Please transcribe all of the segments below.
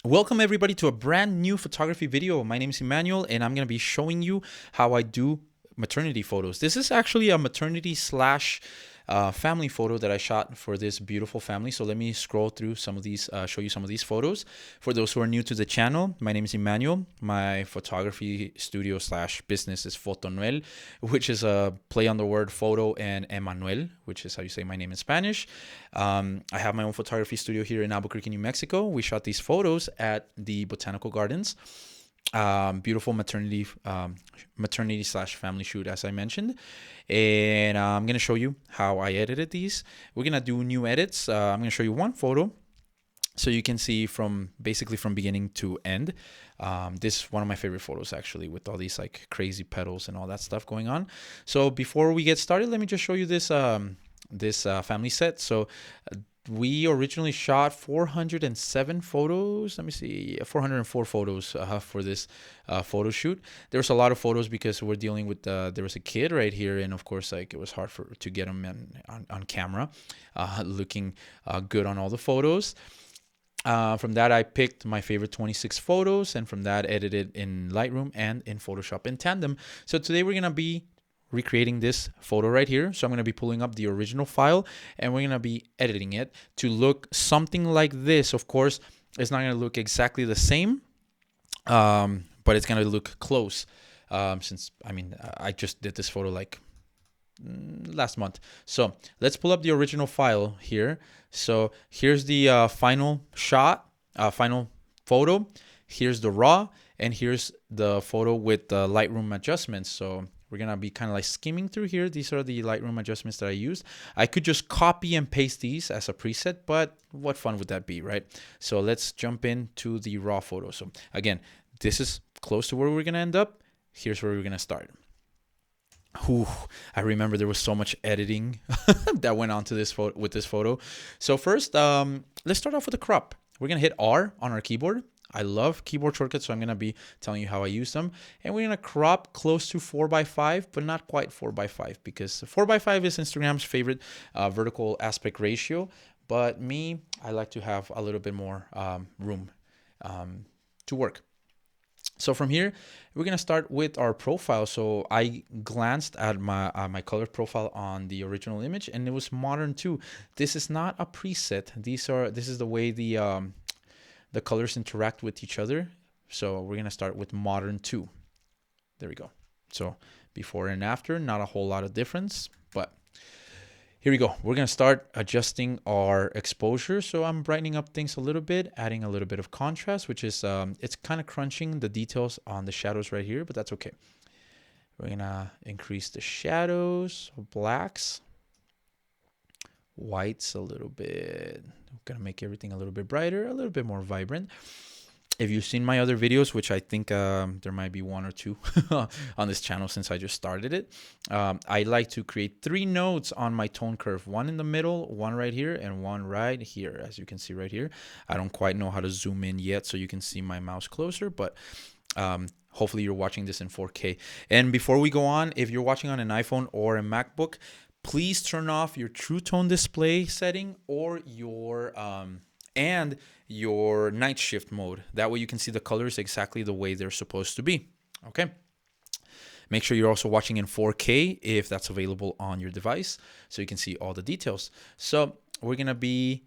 Welcome everybody to a brand new photography video. My name is Emmanuel and I'm going to be showing you how I do maternity photos. This is actually a maternity slash family photo that I shot for this beautiful family. So let me scroll through some of these, show you some of these photos. For those who are new to the channel, my name is Emmanuel. My photography studio slash business is Fotonuel, which is a play on the word photo and Emmanuel, which is how you say my name in Spanish. I have my own photography studio here in Albuquerque, New Mexico. We shot these photos at the Botanical Gardens. Beautiful maternity slash family shoot, as I mentioned. And I'm going to show you how I edited these. We're going to do new edits. I'm going to show you one photo so you can see from basically from beginning to end. This is one of my favorite photos, actually, with all these like crazy petals and all that stuff going on. So before we get started, let me just show you this family set. So we originally shot 407 photos. Let me see, 404 photos for this photo shoot. There was a lot of photos because we're dealing with there was a kid right here, and of course, like, it was hard to get him on camera, looking good on all the photos. From that, I picked my favorite 26 photos, and from that, edited in Lightroom and in Photoshop in tandem. So today we're gonna be recreating this photo right here. So I'm going to be pulling up the original file and we're going to be editing it to look something like this. Of course, it's not going to look exactly the same, but it's going to look close. Since, I mean, I just did this photo like last month. So let's pull up the original file here. So here's the final shot, final photo. Here's the raw, and here's the photo with the Lightroom adjustments. So we're going to be kind of like skimming through here. These are the Lightroom adjustments that I used. I could just copy and paste these as a preset, but what fun would that be, right? So let's jump into the raw photo. So again, this is close to where we're going to end up. Here's where we're going to start. Whew, I remember there was so much editing that went on to this photo with this photo. So first, let's start off with the crop. We're going to hit R on our keyboard. I love keyboard shortcuts, so I'm going to be telling you how I use them. And we're going to crop close to 4:5, but not quite 4:5, because 4:5 is Instagram's favorite vertical aspect ratio. But me, I like to have a little bit more room to work. So from here, we're going to start with our profile. So I glanced at my color profile on the original image, and it was modern too. This is not a preset. This is the way the colors interact with each other. So we're going to start with modern 2. There we go. So before and after, not a whole lot of difference, but here we go. We're going to start adjusting our exposure. So I'm brightening up things a little bit, adding a little bit of contrast, which is, it's kind of crunching the details on the shadows right here, but that's okay. We're going to increase the shadows, blacks, whites a little bit. I'm going to make everything a little bit brighter, a little bit more vibrant. If you've seen my other videos, which I think there might be 1 or 2 on this channel since I just started it, I like to create 3 nodes on my tone curve. 1 in the middle, 1 right here, and 1 right here, as you can see right here. I don't quite know how to zoom in yet so you can see my mouse closer, but hopefully you're watching this in 4K. And before we go on, if you're watching on an iPhone or a MacBook, please turn off your True Tone display setting or your night shift mode. That way you can see the colors exactly the way they're supposed to be. Okay. Make sure you're also watching in 4K if that's available on your device so you can see all the details. So we're going to be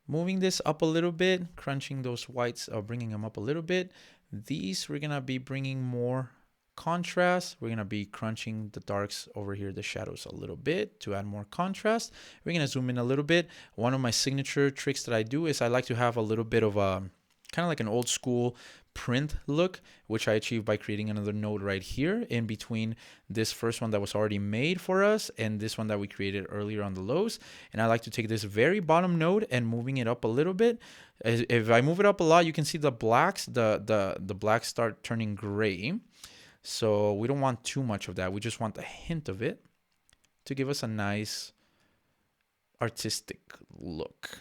moving this up a little bit, crunching those whites, bringing them up a little bit. These we're going to be bringing more contrast. We're going to be crunching the darks over here, the shadows, a little bit to add more contrast. We're going to zoom in a little bit. One of my signature tricks that I do is I like to have a little bit of a kind of like an old school print look, which I achieve by creating another node right here in between this first one that was already made for us and this one that we created earlier on the lows. And I like to take this very bottom node and moving it up a little bit. If I move it up a lot, you can see the blacks, the blacks start turning gray. So we don't want too much of that. We just want a hint of it to give us a nice artistic look.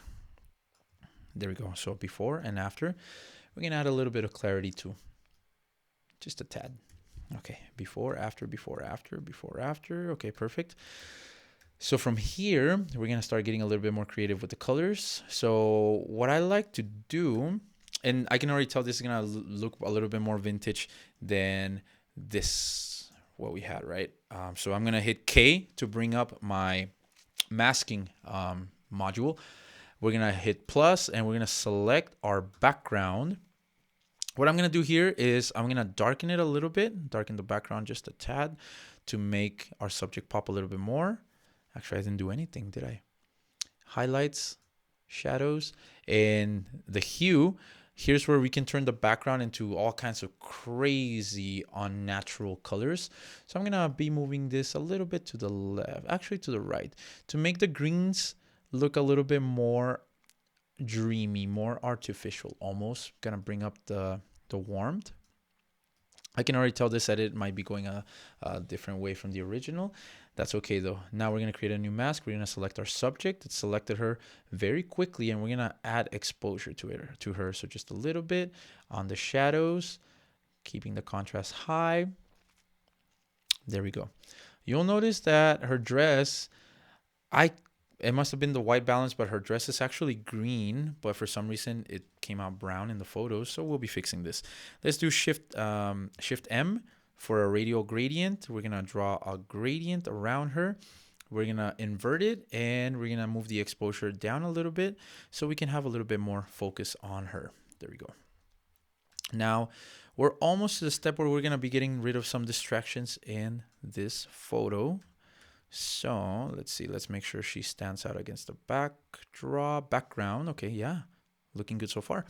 There we go. So before and after, we're going to add a little bit of clarity too. Just a tad. Okay. Before, after, before, after, before, after. Okay, perfect. So from here, we're going to start getting a little bit more creative with the colors. So what I like to do And I can already tell this is gonna look a little bit more vintage than this, what we had, right? So I'm gonna hit K to bring up my masking module. We're gonna hit plus and we're gonna select our background. What I'm gonna do here is I'm gonna darken it a little bit, darken the background just a tad to make our subject pop a little bit more. Actually, I didn't do anything, did I? Highlights, shadows, and the hue. Here's where we can turn the background into all kinds of crazy unnatural colors. So I'm gonna be moving this a little bit to the left, actually to the right, to make the greens look a little bit more dreamy, more artificial almost. Gonna bring up the warmth. I can already tell this edit might be going a different way from the original. That's okay though. Now we're gonna create a new mask. We're gonna select our subject. It selected her very quickly, and we're gonna add exposure to her. So just a little bit on the shadows, keeping the contrast high. There we go. You'll notice that her dress, it must have been the white balance, but her dress is actually green, but for some reason it came out brown in the photos. So we'll be fixing this. Let's do Shift M for a radial gradient. We're gonna draw a gradient around her. We're gonna invert it and we're gonna move the exposure down a little bit so we can have a little bit more focus on her. There we go. Now we're almost to the step where we're gonna be getting rid of some distractions in this photo. So let's see, let's make sure she stands out against the background. Okay, yeah, looking good so far.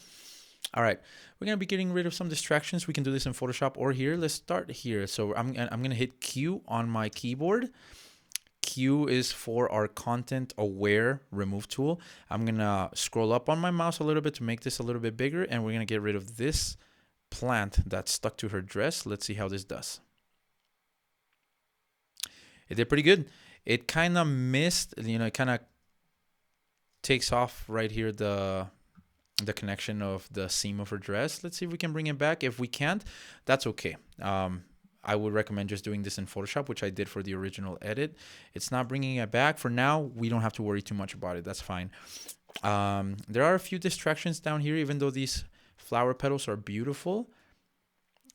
All right, we're gonna be getting rid of some distractions. We can do this in Photoshop or here. Let's start here. So I'm gonna hit Q on my keyboard. Q is for our content aware remove tool. I'm gonna scroll up on my mouse a little bit to make this a little bit bigger, and we're gonna get rid of this plant that's stuck to her dress. Let's see how this does. It did pretty good. It kind of missed, it kind of takes off right here the connection of the seam of her dress. Let's see if we can bring it back. If we can't, that's okay. I would recommend just doing this in Photoshop, which I did for the original edit. It's not bringing it back. For now, we don't have to worry too much about it. That's fine. There are a few distractions down here, even though these flower petals are beautiful.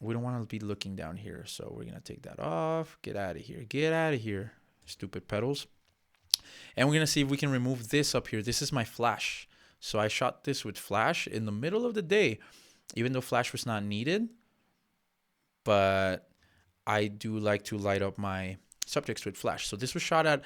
We don't want to be looking down here. So we're going to take that off. Get out of here. Get out of here, stupid petals. And we're going to see if we can remove this up here. This is my flash. So I shot this with flash in the middle of the day, even though flash was not needed. But I do like to light up my subjects with flash. So this was shot at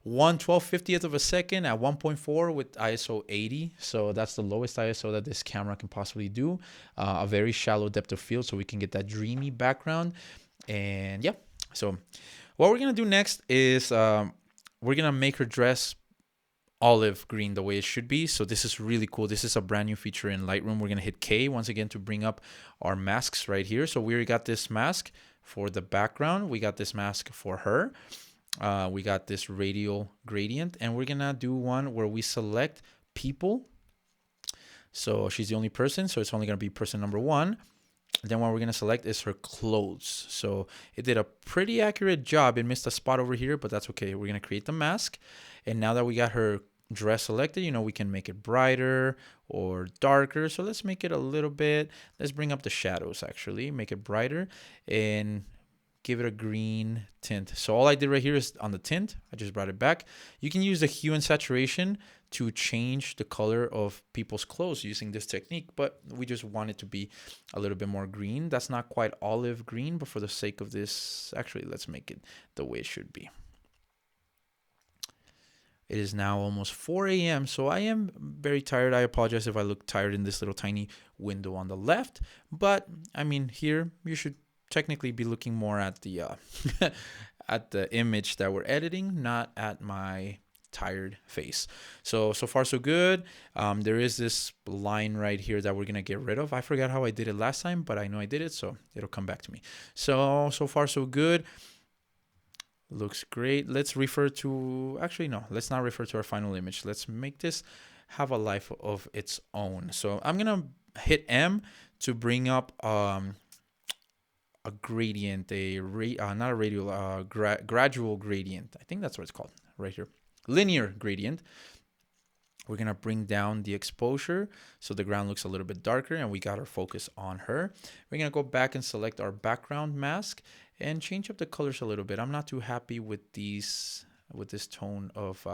1/1250th of a second at 1.4 with ISO 80. So that's the lowest ISO that this camera can possibly do. A very shallow depth of field so we can get that dreamy background. And yeah, so what we're going to do next is we're going to make her dress olive green the way it should be. So this is really cool. This is a brand new feature in Lightroom. We're going to hit K once again to bring up our masks right here. So we already got this mask for the background. We got this mask for her. We got this radial gradient, and we're gonna do one where we select people. So she's the only person, so it's only gonna be person number one. Then what we're gonna select is her clothes. So it did a pretty accurate job. It missed a spot over here, but that's okay. We're gonna create the mask, and now that we got her dress selected, we can make it brighter or darker. So let's make it a little bit. Let's bring up the shadows. Actually, make it brighter and give it a green tint. So all I did right here is on the tint, I just brought it back. You can use the hue and saturation to change the color of people's clothes using this technique, but we just want it to be a little bit more green. That's not quite olive green, but for the sake of this, actually, let's make it the way it should be. It is now almost 4 a.m., so I am very tired. I apologize if I look tired in this little tiny window on the left, but I mean, here you should technically be looking more at the at the image that we're editing, not at my tired face. So far so good. There is this line right here that we're gonna get rid of. I forgot how I did it last time, but I know I did it, so it'll come back to me. So far so good. Looks great. Let's refer to, actually no, let's not refer to our final image. Let's make this have a life of its own. So I'm gonna hit M to bring up a gradient, not a radial, gradual gradient. I think that's what it's called right here. Linear gradient. We're going to bring down the exposure so the ground looks a little bit darker, and we got our focus on her. We're going to go back and select our background mask and change up the colors a little bit. I'm not too happy with this tone of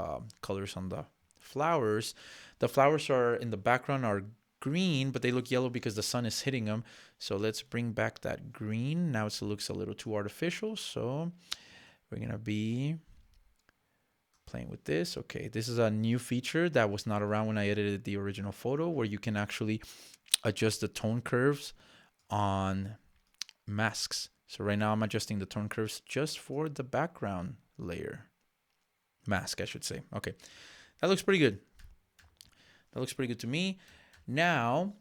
colors on the flowers. The flowers are in the background are green, but they look yellow because the sun is hitting them. So let's bring back that green. Now it looks a little too artificial. So we're going to be playing with this. Okay, this is a new feature that was not around when I edited the original photo, where you can actually adjust the tone curves on masks. So right now I'm adjusting the tone curves just for the background layer. Mask, I should say. Okay, that looks pretty good. That looks pretty good to me. Now,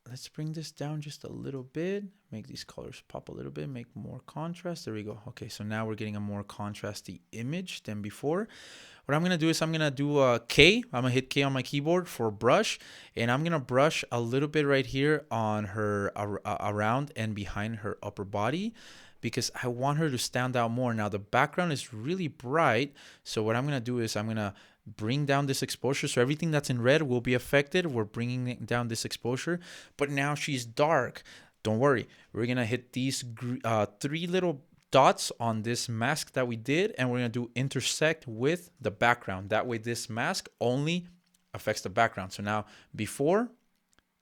let's bring this down just a little bit. Make these colors pop a little bit, make more contrast. There we go. Okay, so now we're getting a more contrasty image than before. What I'm going to do is I'm going to do a K. I'm going to hit K on my keyboard for brush. And I'm going to brush a little bit right here on her, around and behind her upper body, because I want her to stand out more. Now, the background is really bright. So what I'm going to do is I'm going to bring down this exposure. So everything that's in red will be affected. We're bringing down this exposure. But now she's dark. Don't worry. We're going to hit these 3 little dots on this mask that we did, and we're going to do intersect with the background. That way this mask only affects the background. So now before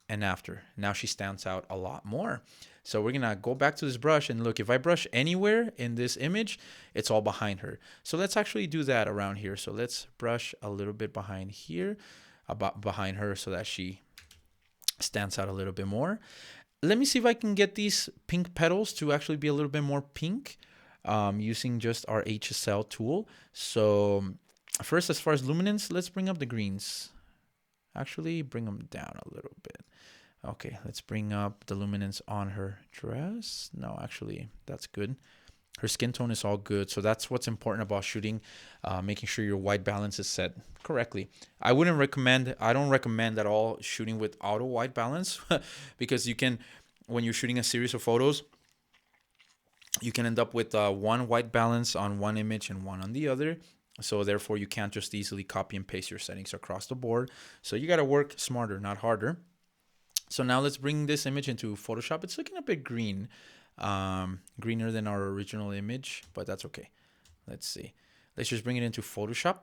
and after. Now she stands out a lot more. So we're going to go back to this brush, and look, if I brush anywhere in this image, it's all behind her. So let's actually do that around here. So let's brush a little bit behind here, behind her, so that she stands out a little bit more. Let me see if I can get these pink petals to actually be a little bit more pink using just our HSL tool. So first, as far as luminance, let's bring up the greens. Actually, bring them down a little bit. Okay, let's bring up the luminance on her dress. No, actually, that's good. Her skin tone is all good. So that's what's important about shooting, making sure your white balance is set correctly. I don't recommend at all shooting with auto white balance because you can, when you're shooting a series of photos, you can end up with one white balance on one image and one on the other. So therefore, you can't just easily copy and paste your settings across the board. So you got to work smarter, not harder. So now let's bring this image into Photoshop. It's looking a bit green, greener than our original image, but that's okay. Let's see. Let's just bring it into Photoshop.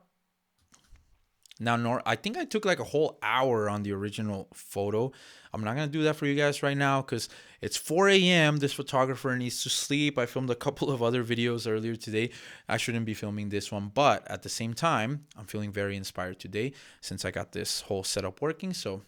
Now, I think I took like a whole hour on the original photo. I'm not going to do that for you guys right now because it's 4 a.m. This photographer needs to sleep. I filmed a couple of other videos earlier today. I shouldn't be filming this one, but at the same time, I'm feeling very inspired today since I got this whole setup working. So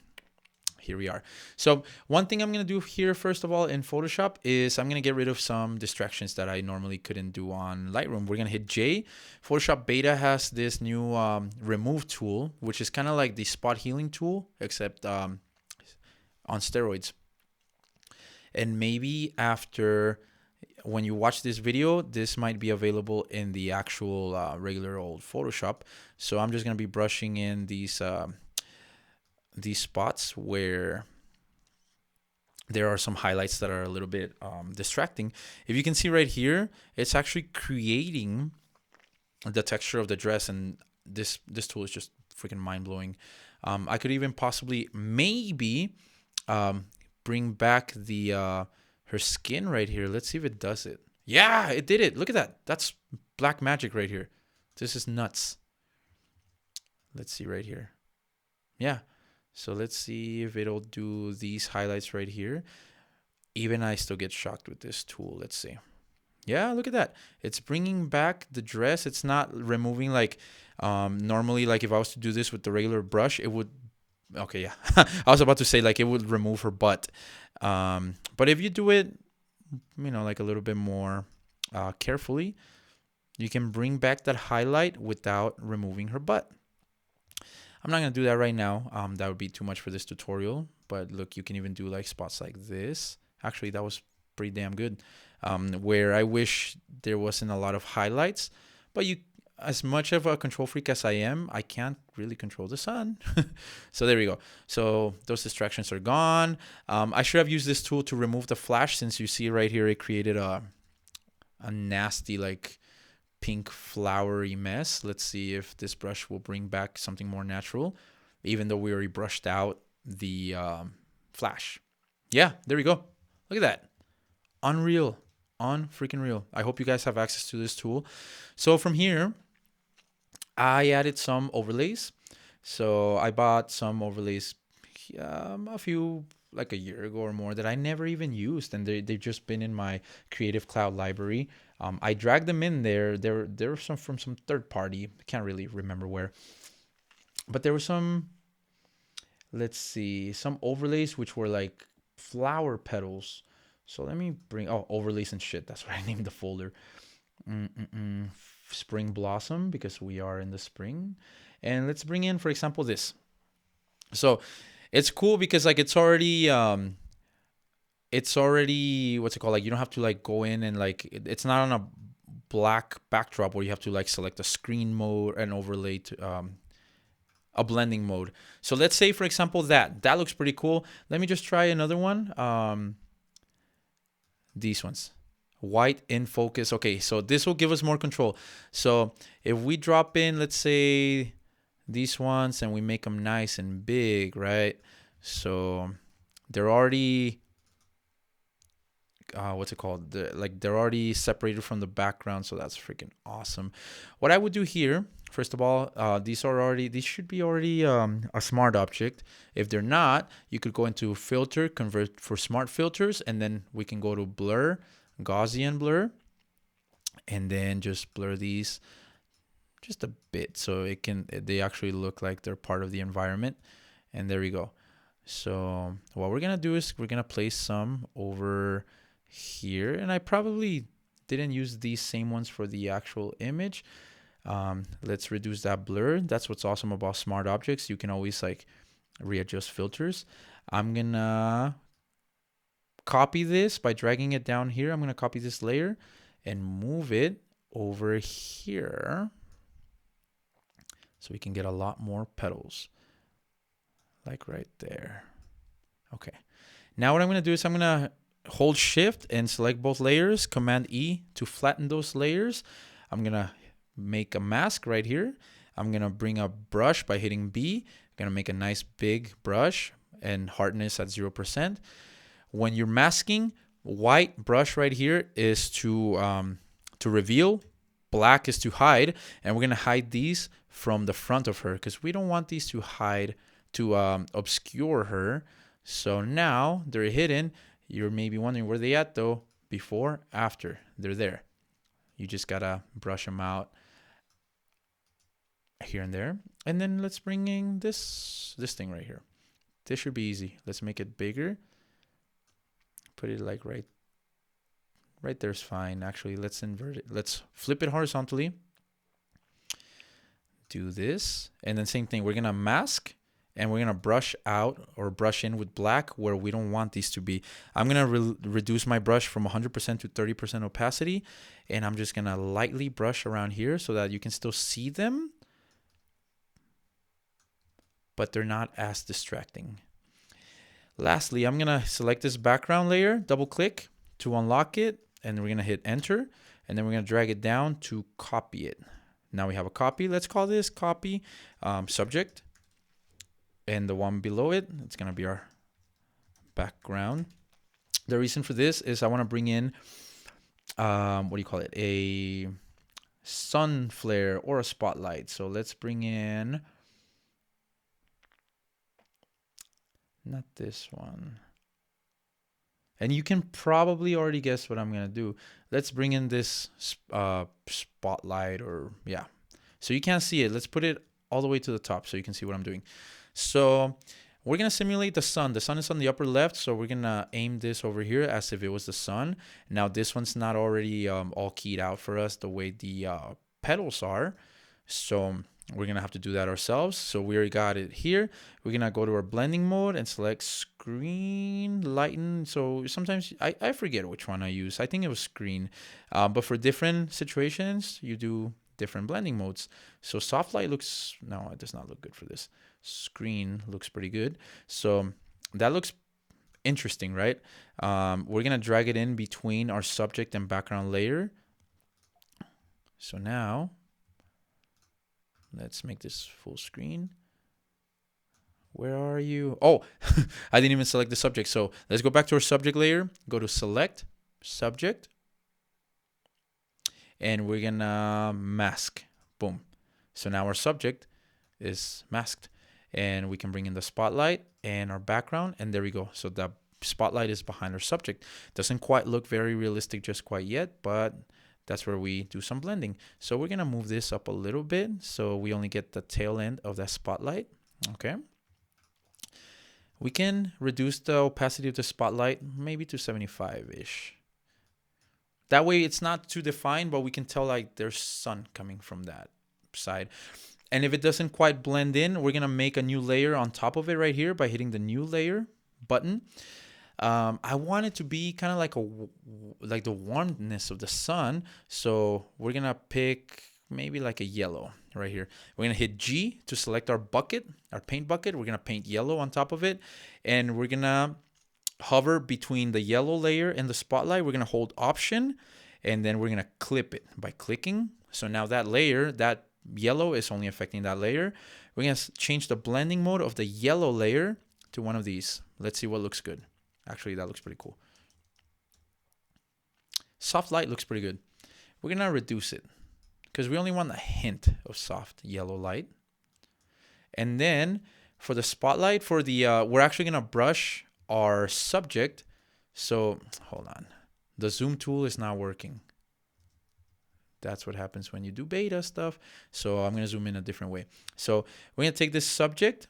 here we are. So one thing I'm going to do here, first of all, in Photoshop is I'm going to get rid of some distractions that I normally couldn't do on Lightroom. We're going to hit J. Photoshop Beta has this new remove tool, which is kind of like the spot healing tool, except on steroids. And maybe after, when you watch this video, this might be available in the actual regular old Photoshop. So I'm just going to be brushing in these spots where there are some highlights that are a little bit distracting. If you can see right here, it's actually creating the texture of the dress, and this tool is just freaking mind-blowing. I could even possibly maybe bring back the her skin right here. Let's see if it does it. Yeah, it did it. Look at that. That's black magic right here. This is nuts. Let's see right here. Yeah. So let's see if it'll do these highlights right here. Even I still get shocked with this tool. Let's see. Yeah, look at that. It's bringing back the dress. It's not removing like normally, like if I was to do this with the regular brush, it would. Okay, yeah. I was about to say like it would remove her butt. But if you do it, like a little bit more carefully, you can bring back that highlight without removing her butt. I'm not going to do that right now. That would be too much for this tutorial. But look, you can even do like spots like this. Actually, that was pretty damn good. Where I wish there wasn't a lot of highlights. But as much of a control freak as I am, I can't really control the sun. So there we go. So those distractions are gone. I should have used this tool to remove the flash, since you see right here, it created a nasty like pink flowery mess. Let's see if this brush will bring back something more natural, even though we already brushed out the flash. Yeah, there we go. Look at that. Unreal. Unfreaking real. I hope you guys have access to this tool. So from here, I added some overlays. So I bought some overlays a few, like a year ago or more, that I never even used, and they've just been in my Creative Cloud library. I dragged them in there. There were some from some third party. I can't really remember where, but there were some. Let's see, some overlays which were like flower petals. So let me bring overlays and shit. That's what I named the folder. Spring blossom, because we are in the spring. And let's bring in, for example, this. So it's cool because like it's already what's it called, like you don't have to like go in and like it's not on a black backdrop where you have to like select a screen mode and overlay to a blending mode. So let's say, for example, that looks pretty cool. Let me just try another one. These ones, white in focus. Okay, so this will give us more control. So if we drop in, let's say these ones, and we make them nice and big, right? So they're already what's it called? They're already separated from the background, so that's freaking awesome. What I would do here, first of all, these should be already a smart object. If they're not, you could go into filter, convert for smart filters, and then we can go to blur, Gaussian blur, and then just blur these just a bit so they actually look like they're part of the environment. And there we go. So what we're gonna do is we're gonna place some over here, and I probably didn't use these same ones for the actual image. Let's reduce that blur. That's what's awesome about smart objects. You can always like readjust filters. I'm gonna copy this by dragging it down here. I'm gonna copy this layer and move it over here so we can get a lot more petals, like right there. Okay, now what I'm gonna do is I'm gonna hold shift and select both layers, Command E to flatten those layers. I'm gonna make a mask right here. I'm gonna bring a brush by hitting B. I'm gonna make a nice big brush and hardness at 0%. When you're masking, white brush right here is to reveal, black is to hide, and we're gonna hide these from the front of her because we don't want these to hide, to obscure her. So now they're hidden. You're maybe wondering where they at though. Before, after, they're there. You just gotta brush them out here and there. And then let's bring in this thing right here. This should be easy. Let's make it bigger. Put it like right there's fine. Actually, let's invert it. Let's flip it horizontally. Do this, and then same thing. We're gonna mask, and we're gonna brush out or brush in with black where we don't want these to be. I'm gonna reduce my brush from 100% to 30% opacity, and I'm just gonna lightly brush around here so that you can still see them, but they're not as distracting. Lastly, I'm gonna select this background layer, double click to unlock it, and we're gonna hit enter, and then we're gonna drag it down to copy it. Now we have a copy. Let's call this copy subject. And the one below it, it's going to be our background. The reason for this is I want to bring in, what do you call it? A sun flare or a spotlight. So let's bring in, not this one. And you can probably already guess what I'm going to do. Let's bring in this spotlight, or yeah. So you can't see it. Let's put it all the way to the top so you can see what I'm doing. So we're going to simulate the sun. The sun is on the upper left, so we're going to aim this over here as if it was the sun. Now this one's not already all keyed out for us the way the petals are. So we're going to have to do that ourselves. So we already got it here. We're going to go to our blending mode and select screen, lighten. So sometimes I forget which one I use. I think it was screen. But for different situations, you do different blending modes. So soft light looks, no, it does not look good for this. Screen looks pretty good. So that looks interesting, right? We're going to drag it in between our subject and background layer. So now let's make this full screen. Where are you? Oh, I didn't even select the subject. So let's go back to our subject layer. Go to select subject. And we're gonna mask. Boom. So now our subject is masked. And we can bring in the spotlight and our background. And there we go. So the spotlight is behind our subject. Doesn't quite look very realistic just quite yet, but that's where we do some blending. So we're gonna move this up a little bit so we only get the tail end of that spotlight. Okay. We can reduce the opacity of the spotlight maybe to 75-ish. That way it's not too defined, but we can tell like there's sun coming from that side. And if it doesn't quite blend in, we're gonna make a new layer on top of it right here by hitting the new layer button. I want it to be kind of like the warmness of the sun. So we're gonna pick maybe like a yellow right here. We're gonna hit G to select our bucket, our paint bucket. We're gonna paint yellow on top of it, and we're gonna hover between the yellow layer and the spotlight. We're gonna hold Option, and then we're gonna clip it by clicking. So now that layer, that yellow is only affecting that layer. We're gonna change the blending mode of the yellow layer to one of these. Let's see what looks good. Actually, that looks pretty cool. Soft light looks pretty good. We're gonna reduce it because we only want a hint of soft yellow light. And then for the spotlight, for the we're actually gonna brush our subject. So hold on, the zoom tool is not working. That's what happens when you do beta stuff. So I'm gonna zoom in a different way. So we're gonna take this subject.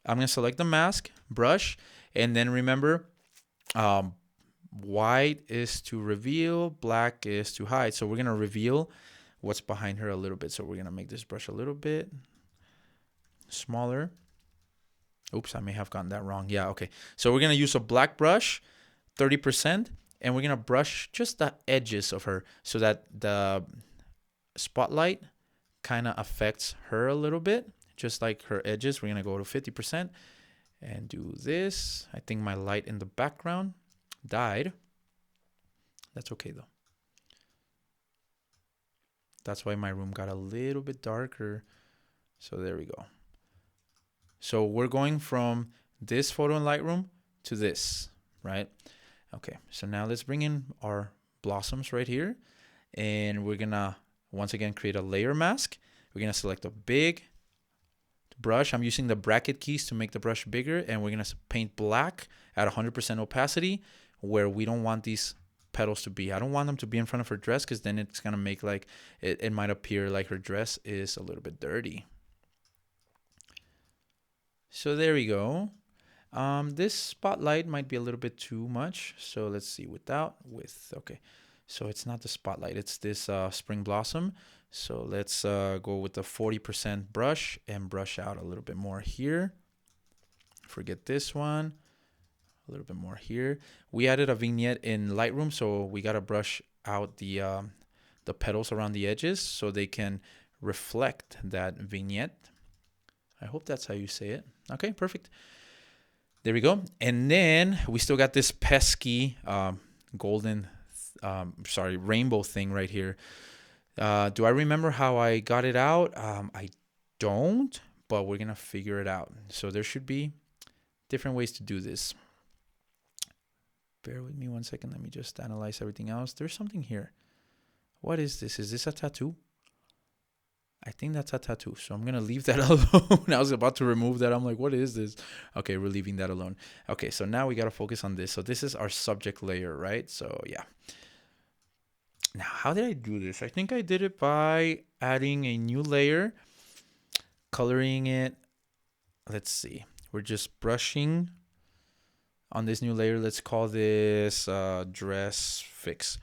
I'm gonna select the mask, brush, and then remember, white is to reveal, black is to hide. So we're gonna reveal what's behind her a little bit. So we're gonna make this brush a little bit smaller. Oops, I may have gotten that wrong. Yeah, okay. So we're gonna use a black brush, 30%, and we're gonna brush just the edges of her so that the spotlight kind of affects her a little bit, just like her edges. We're gonna go to 50% and do this. I think my light in the background died. That's okay though. That's why my room got a little bit darker. So there we go. So we're going from this photo in Lightroom to this, right? Okay, so now let's bring in our blossoms right here. And we're gonna, once again, create a layer mask. We're gonna select a big brush. I'm using the bracket keys to make the brush bigger. And we're gonna paint black at 100% opacity where we don't want these petals to be. I don't want them to be in front of her dress because then it's gonna make like, it might appear like her dress is a little bit dirty. So there we go. This spotlight might be a little bit too much. So let's see, without, with, okay. So it's not the spotlight, it's this spring blossom. So let's go with the 40% brush and brush out a little bit more here. Forget this one, a little bit more here. We added a vignette in Lightroom, so we gotta brush out the petals around the edges so they can reflect that vignette. I hope that's how you say it. Okay, perfect. There we go. And then we still got this pesky rainbow thing right here. Do I remember how I got it out? I don't, but we're gonna figure it out. So there should be different ways to do this. Bear with me 1 second. Let me just analyze everything else. There's something here. What is this? Is this a tattoo? I think that's a tattoo, so I'm going to leave that alone. I was about to remove that. I'm like, what is this? Okay, we're leaving that alone. Okay, so now we got to focus on this. So this is our subject layer, right? So yeah. Now, how did I do this? I think I did it by adding a new layer, coloring it. Let's see. We're just brushing on this new layer. Let's call this dress fix.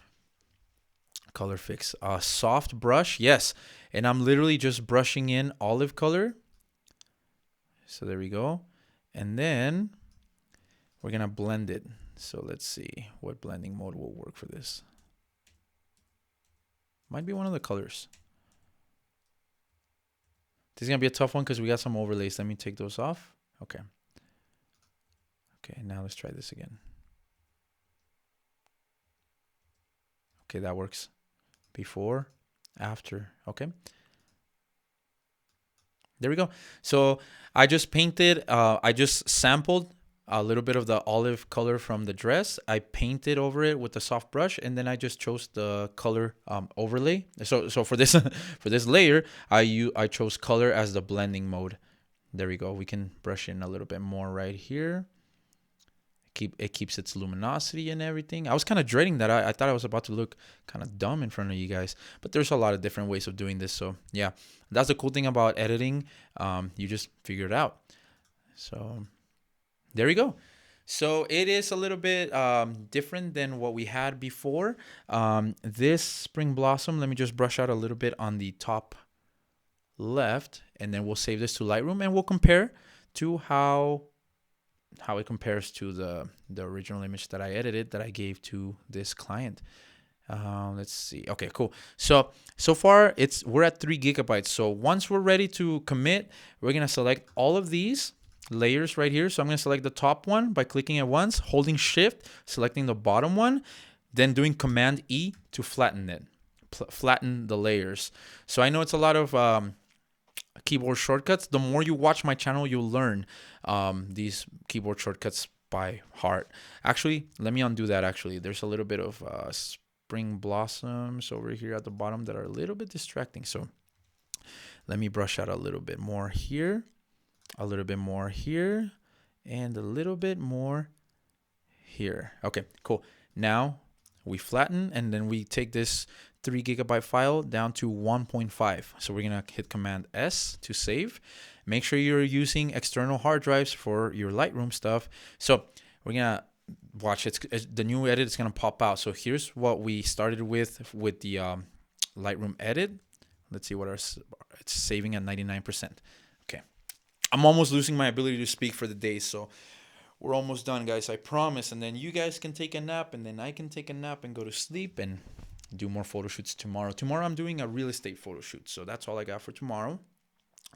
Color fix. Soft brush, yes. And I'm literally just brushing in olive color. So there we go. And then we're gonna blend it. So let's see what blending mode will work for this. Might be one of the colors. This is gonna be a tough one because we got some overlays. Let me take those off. Okay. Okay, now let's try this again. Okay, that works. Before, after. Okay, there we go. So I just painted, I just sampled a little bit of the olive color from the dress. I painted over it with a soft brush, and then I just chose the color overlay. So for this for this layer, I chose color as the blending mode. There we go. We can brush in a little bit more right here. It keeps its luminosity and everything. I was kind of dreading that. I thought I was about to look kind of dumb in front of you guys, but there's a lot of different ways of doing this. So yeah, that's the cool thing about editing. You just figure it out. So there we go. So it is a little bit different than what we had before. This spring blossom, let me just brush out a little bit on the top left, and then we'll save this to Lightroom, and we'll compare to how it compares to the original image that I edited that I gave to this client. Let's see. Okay, cool. So far we're at 3 gigabytes. So once we're ready to commit, we're gonna select all of these layers right here. So I'm gonna select the top one by clicking it once, holding shift, selecting the bottom one, then doing Command E to flatten it, flatten the layers. So I know it's a lot of keyboard shortcuts. The more you watch my channel, you'll learn these keyboard shortcuts by heart. Actually, let me undo that. Actually, there's a little bit of spring blossoms over here at the bottom that are a little bit distracting. So let me brush out a little bit more here, a little bit more here, and a little bit more here. Okay, cool. Now we flatten, and then we take this 3 gigabyte file down to 1.5. So we're gonna hit Command S to save. Make sure you're using external hard drives for your Lightroom stuff. So we're gonna watch it. The new edit is gonna pop out. So here's what we started with the Lightroom edit. Let's see what it's saving at 99%. Okay, I'm almost losing my ability to speak for the day, so we're almost done, guys, I promise. And then you guys can take a nap, and then I can take a nap and go to sleep and do more photo shoots tomorrow. Tomorrow I'm doing a real estate photo shoot, so that's all I got for tomorrow.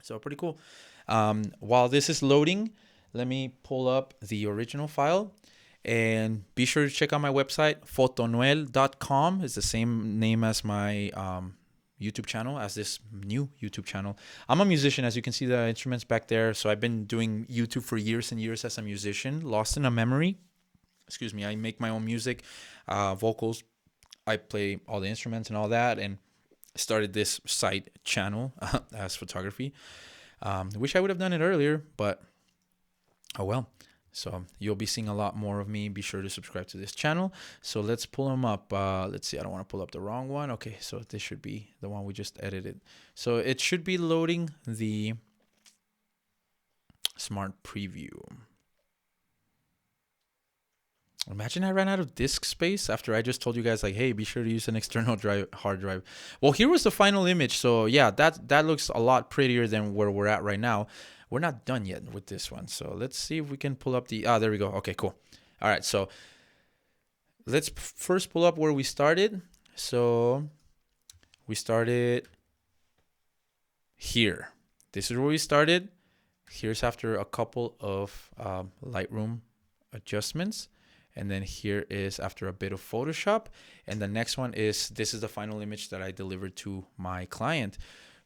So pretty cool. While this is loading, let me pull up the original file, and be sure to check out my website, fotonoel.com. It's the same name as my YouTube channel, as this new YouTube channel. I'm a musician, as you can see the instruments back there. So I've been doing YouTube for years and years as a musician, lost in a memory. Excuse me. I make my own music, vocals. I play all the instruments and all that, and started this side channel as photography. Wish I would have done it earlier, but oh well. So you'll be seeing a lot more of me. Be sure to subscribe to this channel. So let's pull them up. Let's see. I don't want to pull up the wrong one. Okay, so this should be the one we just edited. So it should be loading the Smart Preview. Imagine I ran out of disk space after I just told you guys, like, hey, be sure to use an external hard drive. Well, here was the final image. So yeah, that looks a lot prettier than where we're at right now. We're not done yet with this one. So let's see if we can pull up the, there we go. Okay, cool. All right, so let's first pull up where we started. So we started here. This is where we started. Here's after a couple of Lightroom adjustments. And then here is after a bit of Photoshop. And the next one is, this is the final image that I delivered to my client.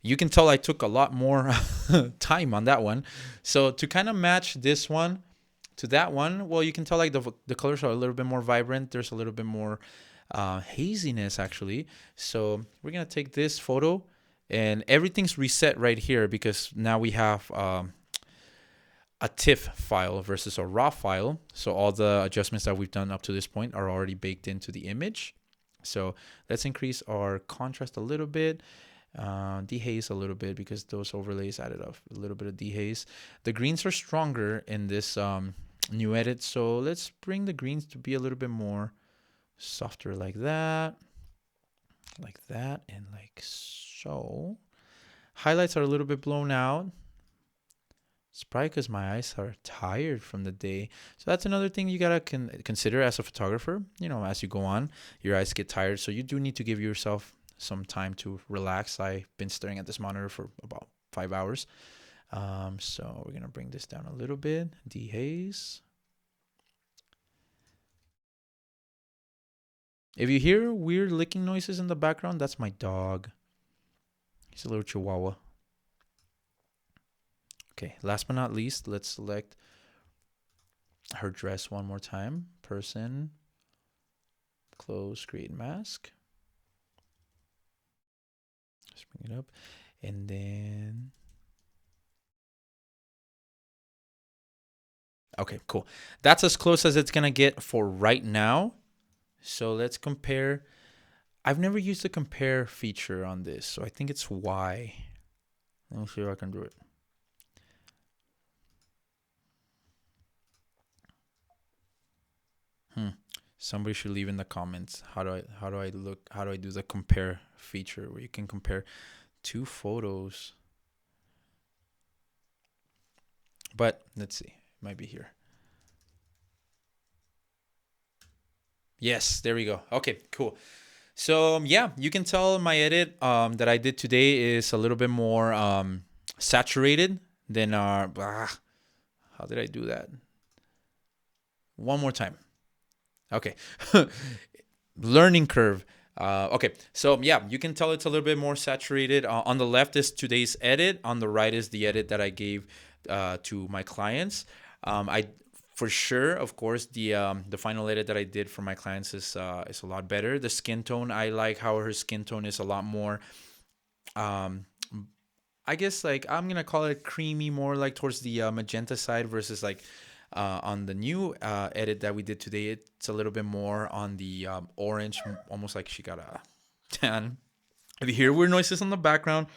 You can tell I took a lot more time on that one. So to kind of match this one to that one, well, you can tell like the colors are a little bit more vibrant. There's a little bit more haziness actually. So we're going to take this photo, and everything's reset right here because now we have a TIFF file versus a RAW file. So all the adjustments that we've done up to this point are already baked into the image. So let's increase our contrast a little bit, dehaze a little bit because those overlays added up a little bit of dehaze. The greens are stronger in this new edit. So let's bring the greens to be a little bit more softer like that, and like so. Highlights are a little bit blown out. It's probably because my eyes are tired from the day. So that's another thing you gotta consider as a photographer. You know, as you go on, your eyes get tired. So you do need to give yourself some time to relax. I've been staring at this monitor for about 5 hours. So we're gonna bring this down a little bit. Dehaze. If you hear weird licking noises in the background, that's my dog. He's a little chihuahua. Okay, last but not least, let's select her dress one more time. Person, close, create mask. Let's bring it up. And then, okay, cool. That's as close as it's gonna get for right now. So let's compare. I've never used the compare feature on this, so I think it's Y. Let me see if I can do it. Somebody should leave in the comments how do I do the compare feature where you can compare two photos. But let's see, it might be here. Yes, there we go. Okay, cool. So yeah, you can tell my edit that I did today is a little bit more saturated than our. How did I do that? One more time. Okay. Learning curve. Okay, so yeah, you can tell it's a little bit more saturated. On the left is today's edit. On the right is the edit that I gave to my clients. I for sure, of course, the final edit that I did for my clients is a lot better. The skin tone, I like how her skin tone is a lot more. Um, I guess like I'm gonna call it creamy, more like towards the magenta side versus like on the new edit that we did today. It's a little bit more on the orange, almost like she got a tan. If you hear weird noises in the background,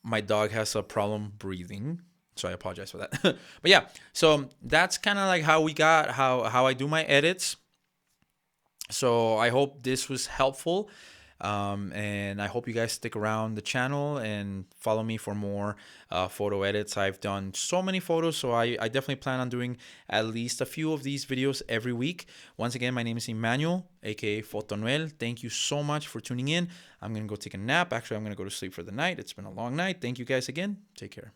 my dog has a problem breathing, so I apologize for that. But yeah, so that's kind of like how I do my edits. So I hope this was helpful. And I hope you guys stick around the channel and follow me for more photo edits. I've done so many photos, so I definitely plan on doing at least a few of these videos every week. Once again, my name is Emmanuel, aka Fotonuel. Thank you so much for tuning in. I'm going to go take a nap. Actually, I'm going to go to sleep for the night. It's been a long night. Thank you guys again. Take care.